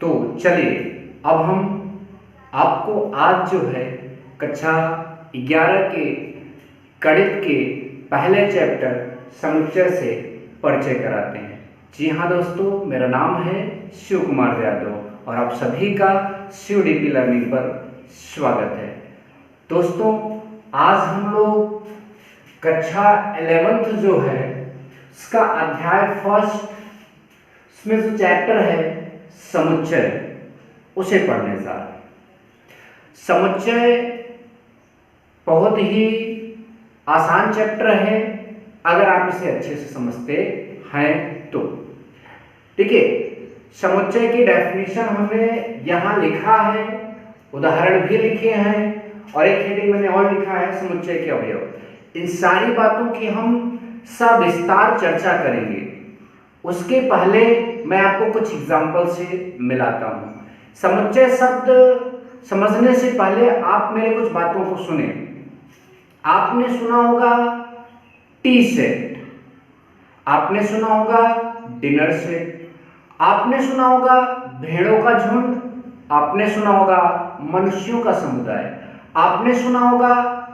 तो चलिए अब हम आपको आज जो है कक्षा 11 के गणित के पहले चैप्टर समुच्चय से परिचय कराते हैं। जी हाँ दोस्तों, मेरा नाम है शिव कुमार यादव और आप सभी का CUDP लर्निंग पर स्वागत है। दोस्तों आज हम लोग कक्षा 11th जो है उसका अध्याय फर्स्ट, इसमें जो चैप्टर है समुच्चय, उसे पढ़ने जा रहे हैं। समुच्चय बहुत ही आसान चैप्टर है अगर आप इसे अच्छे से समझते हैं तो। देखिए, समुच्चय की डेफिनेशन हमने यहाँ लिखा है, उदाहरण भी लिखे हैं और एक हेडिंग मैंने और लिखा है समुच्चय के अवयव। इन सारी बातों की हम सविस्तार चर्चा करेंगे। उसके पहले मैं आपको कुछ एग्जाम्पल से मिलाता हूँ। समुच्चय शब्द समझने से पहले आप मेरे कुछ बातों को सुने। आपने सुना होगा टी सेट, आपने सुना होगा डिनर सेट, आपने सुना होगा भेड़ों का झुंड, आपने सुना होगा मनुष्यों का समुदाय, आपने सुना होगा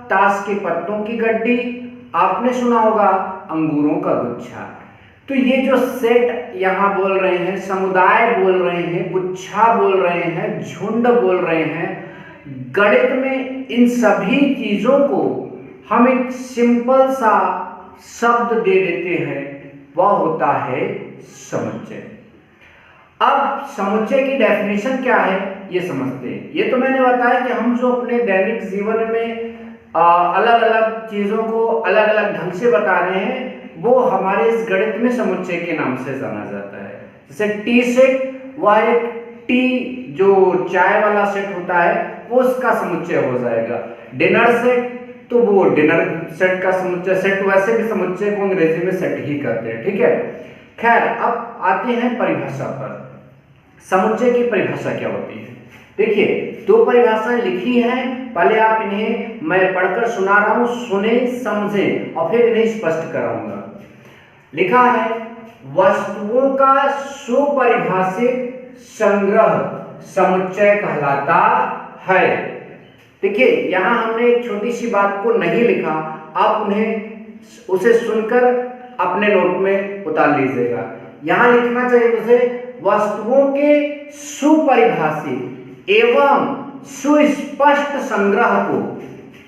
ताश के पत्तों की गड्डी, आपने सुना होगा अंगूरों का गुच्छा। तो ये जो सेट यहाँ बोल रहे हैं, समुदाय बोल रहे हैं, गुच्छा बोल रहे हैं, झुंड बोल रहे हैं, गणित में इन सभी चीजों को हम एक सिंपल सा शब्द दे देते हैं, वह होता है समुच्चय। अब समुच्चय की डेफिनेशन क्या है ये समझते हैं। ये तो मैंने बताया कि हम जो अपने दैनिक जीवन में अलग अलग चीजों को अलग अलग ढंग से बता रहे हैं, वो हमारे इस गणित में समुच्चय के नाम से जाना जाता है। जैसे टी सेट, वह एक टी जो चाय वाला सेट होता है वो उसका समुच्चय हो जाएगा। डिनर सेट, तो वो डिनर सेट का समुच्चय। सेट वैसे भी समुच्चय को अंग्रेजी में सेट ही कहते हैं, ठीक है। खैर, अब आते हैं परिभाषा पर। समुच्चय की परिभाषा क्या होती है? देखिए, दो परिभाषाएं लिखी हैं, पहले आप इन्हें मैं पढ़कर सुना रहा हूं, सुने समझें और फिर इन्हें स्पष्ट कराऊंगा। लिखा है, वस्तुओं का सुपरिभाषित संग्रह समुच्चय कहलाता है। देखिए, यहां हमने एक छोटी सी बात को नहीं लिखा, आप उन्हें उसे सुनकर अपने नोट में उतार लीजिएगा। यहां लिखना चाहिए उसे, वस्तुओं के सुपरिभाषित एवं सुस्पष्ट संग्रह को,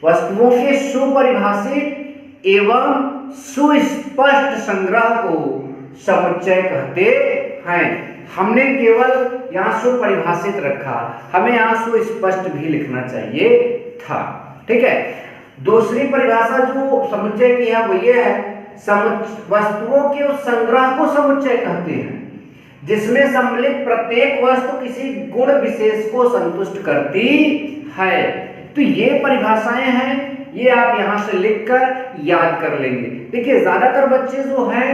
वस्तुओं के सुपरिभाषित एवं सुस्पष्ट संग्रह को समुच्चय कहते हैं। हमने केवल यहाँ सुपरिभाषित रखा, हमें यहाँ सुस्पष्ट भी लिखना चाहिए था, ठीक है। दूसरी परिभाषा जो समुच्चय की है वो ये है, वस्तुओं के उस संग्रह को समुच्चय कहते हैं जिसमें सम्मिलित प्रत्येक वस्तु किसी गुण विशेष को संतुष्ट करती है। तो ये परिभाषाएं हैं, ये आप यहां से लिखकर याद कर लेंगे। देखिए, ज्यादातर बच्चे जो हैं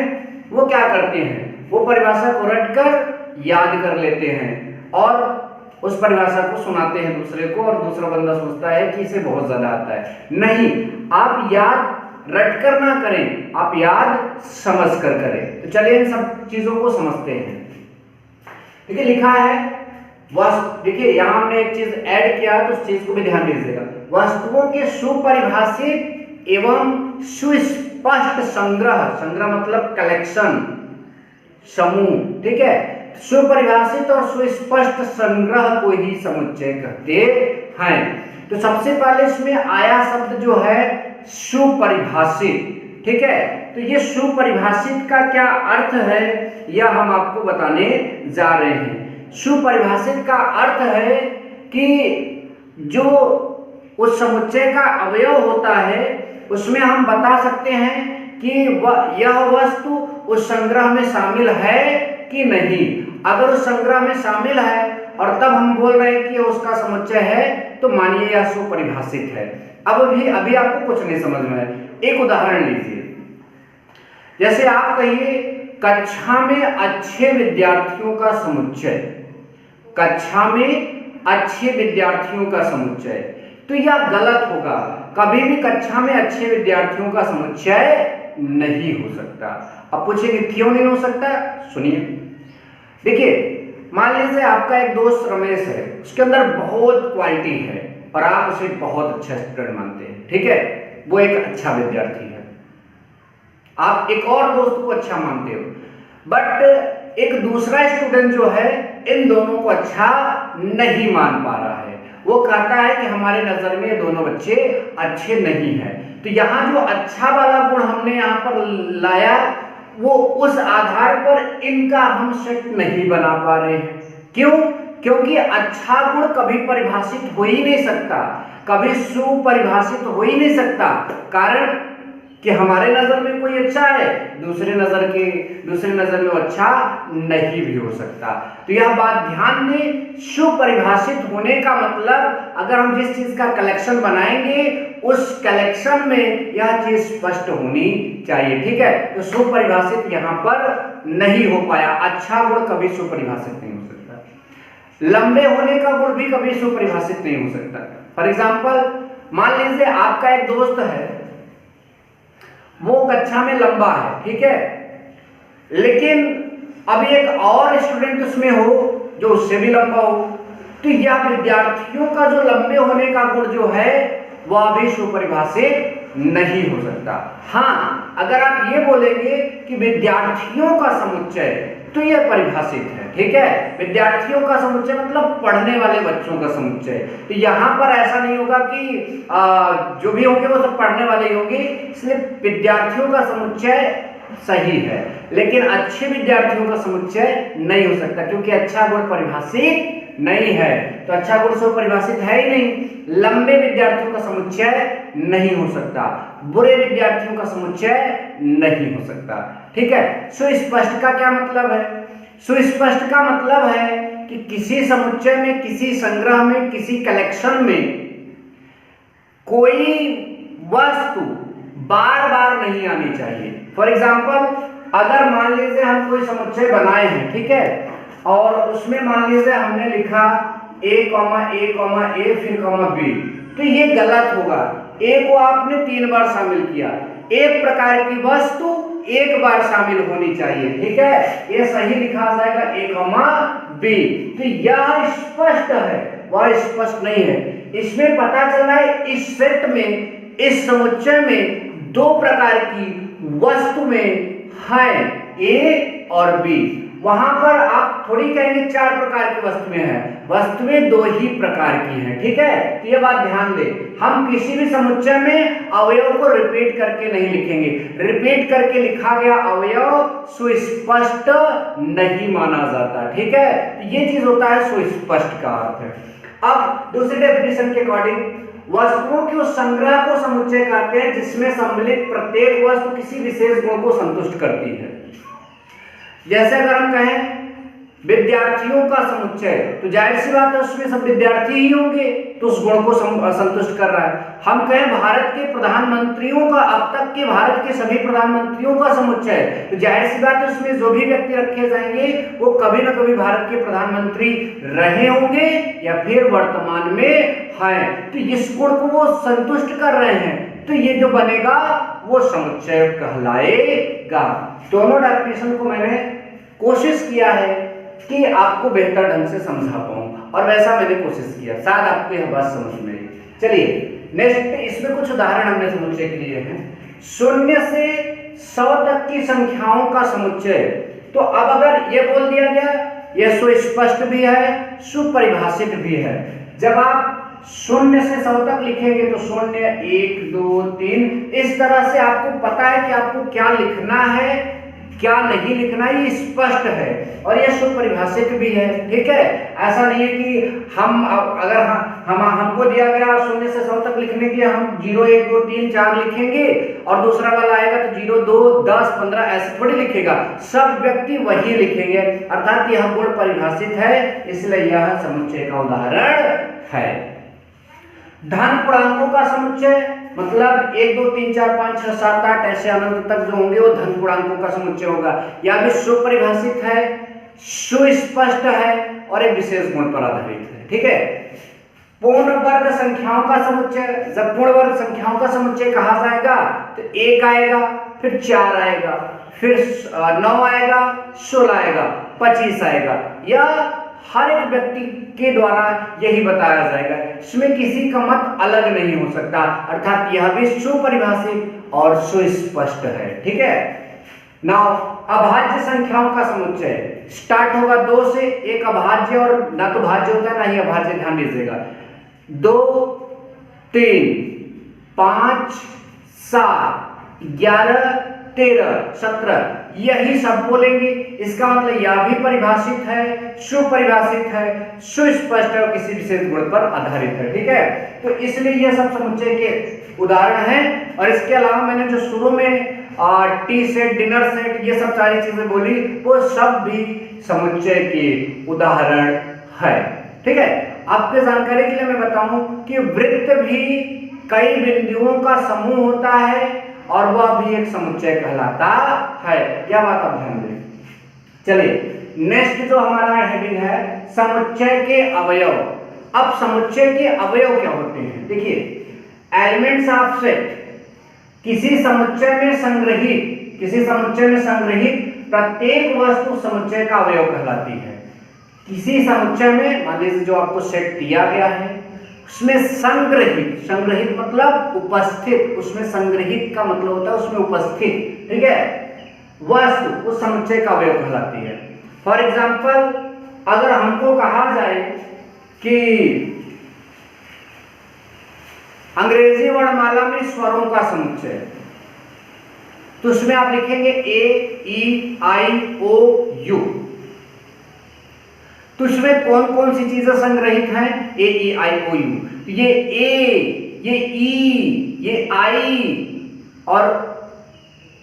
वो क्या करते हैं, वो परिभाषा को रटकर याद कर लेते हैं और उस परिभाषा को सुनाते हैं दूसरे को, और दूसरा बंदा सोचता है कि इसे बहुत ज्यादा आता है। नहीं, आप याद रटकर ना करें, आप याद समझ कर करें। तो चलिए इन सब चीजों को समझते हैं। देखिए, लिखा है देखिए यहां हमने एक चीज ऐड किया तो उस चीज को भी ध्यान दीजिएगा। वस्तुओं के सुपरिभाषित एवं सुस्पष्ट संग्रह, संग्रह मतलब कलेक्शन, समूह, ठीक है। सुपरिभाषित और सुस्पष्ट संग्रह को ही समुच्चय कहते हैं। तो सबसे पहले इसमें आया शब्द जो है सुपरिभाषित, ठीक है। तो ये सुपरिभाषित का क्या अर्थ है यह हम आपको बताने जा रहे हैं। सुपरिभाषित का अर्थ है कि जो उस समुच्चय का अवयव होता है उसमें हम बता सकते हैं कि यह वस्तु उस संग्रह में शामिल है कि नहीं। अगर उस संग्रह में शामिल है और तब हम बोल रहे हैं कि उसका समुच्चय है, तो मानिए यह सुपरिभाषित है। अभी आपको कुछ नहीं समझ में है। एक उदाहरण लीजिए, जैसे आप कहिए कक्षा में अच्छे विद्यार्थियों का समुच्चय, कक्षा में अच्छे विद्यार्थियों का समुच्चय, तो यह गलत होगा। कभी भी कक्षा में अच्छे विद्यार्थियों का समुच्चय नहीं हो सकता। अब पूछेंगे क्यों नहीं हो सकता, सुनिए। देखिए, मान लीजिए आपका एक दोस्त रमेश है, उसके अंदर बहुत क्वालिटी है और आप उसे बहुत अच्छा स्टूडेंट मानते हैं, ठीक है, वो एक अच्छा विद्यार्थी है। आप एक और दोस्त को अच्छा मानते हो, बट एक दूसरा स्टूडेंट जो है इन दोनों को अच्छा नहीं मान पा रहा है। वो कहता है कि हमारे नजर में ये दोनों बच्चे अच्छे नहीं हैं। तो यहाँ जो अच्छा वाला गुण हमने यहाँ पर लाया, वो उस आधार पर इनका हम सेट नहीं बना पा रहे हैं। क्यों? क्योंकि अच्छा गुण कभी परिभाषित हो ही नहीं सकता, कभी सुपरिभाषित हो ही नहीं सकता। कारण कि हमारे नजर में कोई अच्छा है, दूसरे नजर में वो अच्छा नहीं भी हो सकता। तो यह बात ध्यान दें, सुपरिभाषित होने का मतलब अगर हम जिस चीज का कलेक्शन बनाएंगे उस कलेक्शन में यह चीज स्पष्ट होनी चाहिए, ठीक है। तो सुपरिभाषित यहाँ पर नहीं हो पाया, अच्छा गुण कभी सुपरिभाषित नहीं हो सकता, लंबे होने का गुण भी कभी सुपरिभाषित नहीं हो सकता। फॉर एग्जाम्पल, मान लीजिए आपका एक दोस्त है, वो कक्षा में लंबा है, ठीक है, लेकिन अभी एक और स्टूडेंट उसमें हो जो उससे भी लंबा हो, तो यह विद्यार्थियों का जो लंबे होने का गुण जो है वह भी सुपरिभाषित नहीं हो सकता। हाँ, अगर आप ये बोलेंगे कि विद्यार्थियों का समुच्चय, तो यह परिभाषित है, ठीक है। विद्यार्थियों का समुच्चय मतलब पढ़ने वाले बच्चों का समुच्चय। तो यहाँ पर ऐसा नहीं होगा कि जो भी होंगे वो सब पढ़ने वाले ही होंगे, इसलिए विद्यार्थियों का समुच्चय सही है, लेकिन अच्छे विद्यार्थियों का समुच्चय नहीं हो सकता, क्योंकि अच्छा गुण परिभाषित नहीं है। तो अच्छा गुण सुपरिभाषित है ही नहीं। लंबे विद्यार्थियों का समुच्चय नहीं हो सकता, बुरे विद्यार्थियों का समुच्चय नहीं हो सकता, ठीक है। सुस्पष्ट का क्या मतलब है? सुस्पष्ट का मतलब है कि किसी समुच्चय में, किसी संग्रह में, किसी कलेक्शन में कोई वस्तु बार बार नहीं आनी चाहिए। फॉर एग्जाम्पल, अगर मान लीजिए हम कोई समुच्चय बनाए हैं, ठीक है, और उसमें मान लीजिए हमने लिखा a, a, फिर b, तो ये गलत होगा। a को आपने 3 बार शामिल किया, एक प्रकार की वस्तु एक बार शामिल होनी चाहिए, ठीक है, ये सही लिखा जाएगा a, b। तो यह स्पष्ट है, वह स्पष्ट नहीं है। इसमें पता चला है इस सेट में, इस समुच्चय में 2 प्रकार की वस्तु में है a और b। वहां पर आप थोड़ी कहेंगे 4 प्रकार की वस्तुएं हैं, वस्तुएं 2 ही प्रकार की हैं, ठीक है। तो ये बात ध्यान दें, हम किसी भी समुच्चय में अवयव को रिपीट करके नहीं लिखेंगे। रिपीट करके लिखा गया अवयव सुस्पष्ट नहीं माना जाता, ठीक है। तो ये चीज होता है सुस्पष्ट का अर्थ। अब दूसरी डेफिनेशन के अकॉर्डिंग, वस्तुओं के उस संग्रह को समुच्चय कहते हैं जिसमें सम्मिलित प्रत्येक वस्तु किसी विशेष गुण को संतुष्ट करती है। जैसे अगर हम कहें विद्यार्थियों का समुच्चय, तो जाहिर सी बात है उसमें सब विद्यार्थी ही होंगे, तो उस गुण को संतुष्ट कर रहा है। हम कहें भारत के प्रधानमंत्रियों का, अब तक के भारत के सभी प्रधानमंत्रियों का समुच्चय, तो जाहिर सी बात है उसमें जो भी व्यक्ति रखे जाएंगे वो कभी ना कभी भारत के प्रधानमंत्री रहे होंगे या फिर वर्तमान में हैं। तो इस गुण को वो संतुष्ट कर रहे हैं, तो ये जो बनेगा वो समुच्चय कहलाएगा। दोनों डेफिनेशन को मैंने कोशिश किया है कि आपको बेहतर ढंग से समझा पाऊं, और वैसा मैंने कोशिश किया, शायद आपको यह बात समझ में आई। चलिए नेक्स्ट, इसमें कुछ उदाहरण हमने समुच्चय के लिए हैं। 0 से 100 तक की संख्याओं का समुच्चय। तो अब अगर ये बोल दिया गया, यह सुस्पष्ट भी है, सुपरिभाषित भी है। जब आप 0 से 100 तक लिखेंगे तो 0, 1, 2, 3, इस तरह से आपको पता है कि आपको क्या लिखना है, क्या नहीं लिखना, ये स्पष्ट है और ये सुपरिभाषित भी है, ठीक है। ऐसा नहीं है कि हम अगर हमको दिया गया 0 से 100 तक लिखने के लिए हम 0, 1, 2, 3, 4 लिखेंगे और दूसरा वाला आएगा तो 0, 2, 10, 15 ऐसे थोड़ी लिखेगा, सब व्यक्ति वही लिखेंगे, अर्थात यह गुण परिभाषित है, इसलिए यह समुच्चय का उदाहरण है। धन पूर्णांकों का समुच्चय मतलब 1, 2, 3, 4, 5, 6, 7, 8 ऐसे अनंत तक जो होंगे वो धन पूर्णांकों का समुच्चय होगा। यह भी सुपरिभाषित है, सुस्पष्ट है और एक विशेष गुण पर आधारित है, ठीक है। पूर्ण वर्ग संख्याओं का समुच्चय, जब पूर्ण वर्ग संख्याओं का समुच्चय कहा जाएगा तो 1 आएगा, फिर 4 आएगा, फिर 9 आएगा, 16 आएगा, 25 आएगा। यह हर एक व्यक्ति के द्वारा यही बताया जाएगा, इसमें किसी का मत अलग नहीं हो सकता, अर्थात यह भी सुपरिभाषित और सुस्पष्ट है। ठीक है। नाउ अभाज्य संख्याओं का समुच्चय स्टार्ट होगा 2 से। एक अभाज्य और ना तो भाज्य होता है ना ही अभाज्य, ध्यान दीजिएगा। 2, 3, 5, 7, 11, 13, 17 यही सब बोलेंगे। इसका मतलब यह भी परिभाषित है, सुपरिभाषित है, सुस्पष्ट है और किसी विशेष गुण पर आधारित है। ठीक है। तो इसलिए ये सब समुच्चय के उदाहरण हैं। और इसके अलावा मैंने जो शुरू में टी सेट, डिनर सेट, ये सब सारी चीजें बोली, वो सब भी समुच्चय के उदाहरण है। ठीक है। आपके जानकारी के लिए मैं बताऊं कि वृत्त भी कई बिंदुओं का समूह होता है और वह भी एक समुच्चय कहलाता है। क्या बात आप ध्यान दें। चलिए नेक्स्ट जो हमारा हेडिंग है, समुच्चय के अवयव। अब समुच्चय के अवयव क्या होते हैं? देखिए, एलिमेंट्स ऑफ सेट, किसी समुच्चय में संग्रहित प्रत्येक वस्तु समुच्चय का अवयव कहलाती है। किसी समुच्चय में मान लीजिए जो आपको सेट दिया गया है, उसमें संग्रहित मतलब उपस्थित, उसमें संग्रहित का मतलब होता है उसमें उपस्थित, ठीक है, वस्तु उस समुच्चय का अवयव कहलाती है। फॉर एग्जाम्पल, अगर हमको कहा जाए कि अंग्रेजी वर्णमाला में स्वरों का समुच्चय, तो उसमें आप लिखेंगे A-E-I-O-U। तो उसमें कौन कौन सी चीजें संग्रहित हैं? A-E-I-O-U। ये ए, ये ई, ये आई और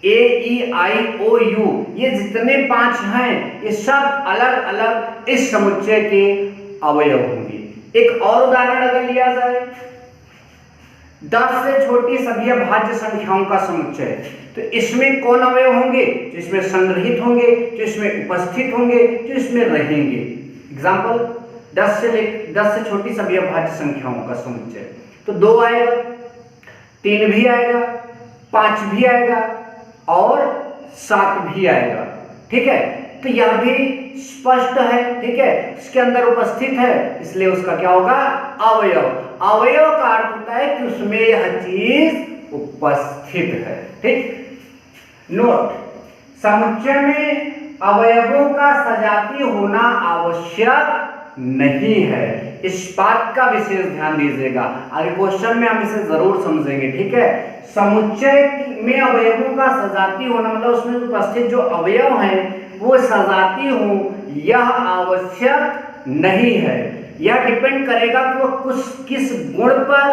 A-E-I-O-U, ये जितने 5 हैं, ये सब अलग अलग इस समुच्चय के अवयव होंगे। एक और उदाहरण अगर लिया जाए, 10 से छोटी सभी अभाज्य संख्याओं का समुच्चय, तो इसमें कौन अवयव होंगे? जो इसमें संग्रहित होंगे, जो इसमें उपस्थित होंगे, जो इसमें रहेंगे। एग्जाम्पल, 10 से छोटी सभी अभाज्य संख्याओं का समुच्चय, तो 2 आएगा, 3 भी आएगा, 5 भी आएगा और 7 भी आएगा। ठीक है। तो यह भी स्पष्ट है। ठीक है। इसके अंदर उपस्थित है, इसलिए उसका क्या होगा? अवयव। अवयव का अर्थ होता है कि उसमें यह चीज उपस्थित है। ठीक। नोट, समुच्चय में अवयवों का सजातीय होना आवश्यक नहीं है। इस बात का विशेष ध्यान दीजिएगा, आगे क्वेश्चन में हम इसे जरूर समझेंगे। ठीक है। समुच्चय में अवयवों का सजातीय होना मतलब उसमें उपस्थित जो अवयव हैं वो सजातीय हो, यह आवश्यक नहीं है। यह डिपेंड करेगा कि वो किस गुण पर,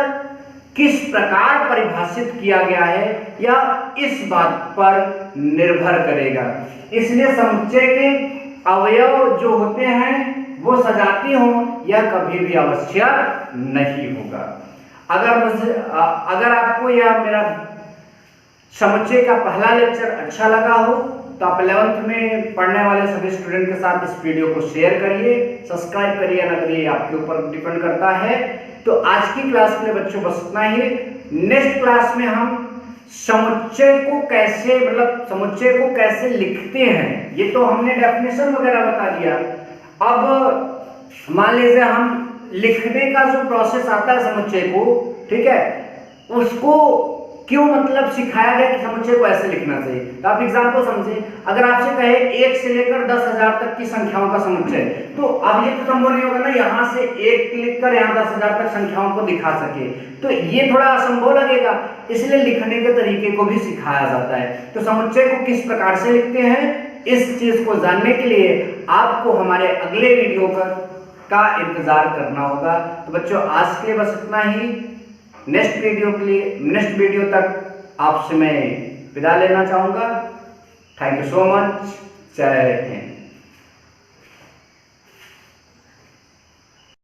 किस प्रकार परिभाषित किया गया है, यह इस बात पर निर्भर करेगा। इसलिए समुच्चय के अवयव जो होते हैं वो सजातीय हो, यह कभी भी आवश्यक नहीं होगा। अगर आपको यह मेरा समुच्चय का पहला लेक्चर अच्छा लगा हो तो आप 11th में पढ़ने वाले सभी स्टूडेंट के साथ इस वीडियो को शेयर करिए, सब्सक्राइब करिए ना करिए, आपके ऊपर डिपेंड करता है। तो आज की क्लास में बच्चों बस इतना ही। नेक्स्ट क्लास में हम समुच्चय को कैसे लिखते हैं, ये तो हमने डेफिनेशन वगैरह बता दिया। अब मान लीजिए हम लिखने का जो प्रोसेस आता है समुच्चय को, ठीक है, उसको क्यों मतलब सिखाया गया कि समुच्चय को ऐसे लिखना चाहिए। तो आप एग्जाम्पल समझे, अगर आपसे कहे 1 से लेकर 10,000 तक की संख्याओं का समुच्चय, तो अब ये तो संभव नहीं होगा ना यहाँ से 1 क्लिक कर यहाँ 10,000 तक संख्याओं को दिखा सके, तो ये थोड़ा असंभव लगेगा। इसलिए लिखने के तरीके को भी सिखाया जाता है। तो समुच्चय को किस प्रकार से लिखते हैं, इस चीज को जानने के लिए आपको हमारे अगले वीडियो का इंतजार करना होगा। तो बच्चों आज के लिए बस इतना ही। नेक्स्ट वीडियो तक आपसे मैं विदा लेना चाहूंगा। Thank you so much. जय हिंद।